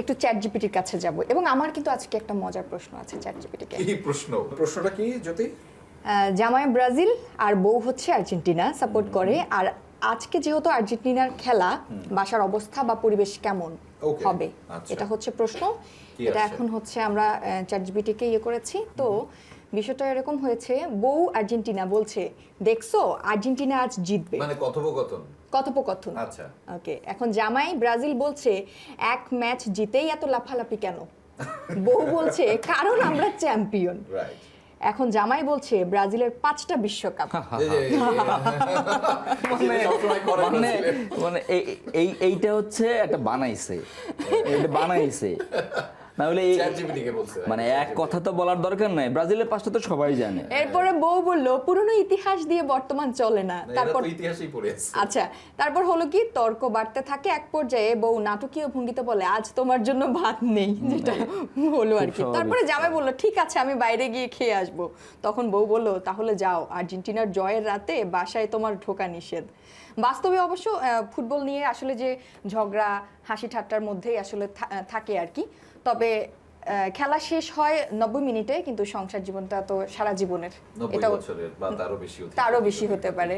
একটু চ্যাট জিপিটির কাছে যাব এবং আমার কিন্তু আজকে একটা মজার প্রশ্ন আছে চ্যাট জিপিটিকে। কি প্রশ্নটা কি জ্যোতি? জামাই ব্রাজিল আর বউ হচ্ছে আর্জেন্টিনা সাপোর্ট করে, আর আজকে যেহেতু আর্জেন্টিনার খেলা, বাসার অবস্থা বা পরিবেশ কেমন হবে, এটা হচ্ছে প্রশ্ন। এটা এখন হচ্ছে আমরা চ্যাট জিপিটিকে করেছি। তো বিষয়টা এরকম হয়েছে, বউ আর্জেন্টিনা বলছে দেখছো আর্জেন্টিনা আজ জিতবে, মানে কথোপকথন। আচ্ছা, ওকে। এখন জামাই ব্রাজিল বলছে এক ম্যাচ জিতেই এত লাফালাফি কেন? বউ বলছে কারণ আমরা চ্যাম্পিয়ন। রাইট। এখন জামাই বলছে ব্রাজিলের 5টা বিশ্বকাপ। মানে এইটা হচ্ছে একটা বানাইছে, না হলে মানে এক কথা তো বলার দরকার নাই, ব্রাজিলের 5টা তো সবাই জানে। এরপরে বউ বলল পুরনো ইতিহাস দিয়ে বর্তমান চলে না। তারপর ইতিহাসই পড়ে আছে। আচ্ছা, তারপর হলো কি তর্ক বাড়তে থাকে, এক পর্যায়ে বউ নাটকীয় ভঙ্গিতে বলে আজ তোমার জন্য ভাত নেই, যেটা হলো আর কি। তারপরে জামাই বলল ঠিক আছে আমি বাইরে গিয়ে খেয়ে আসবো। তখন বউ বলল তাহলে যাও, আর্জেন্টিনার জয়ের রাতে বাসায় তোমার ঢোকা নিষেধ। বাস্তবে অবশ্য ফুটবল নিয়ে আসলে যে ঝগড়া হাসি ঠাট্টার মধ্যেই আসলে থাকে আর কি। তবে খেলা শেষ হয় 90 মিনিটে, কিন্তু সংসার জীবনটা তো সারা জীবনের, এটাও তারও বেশি হতে পারে।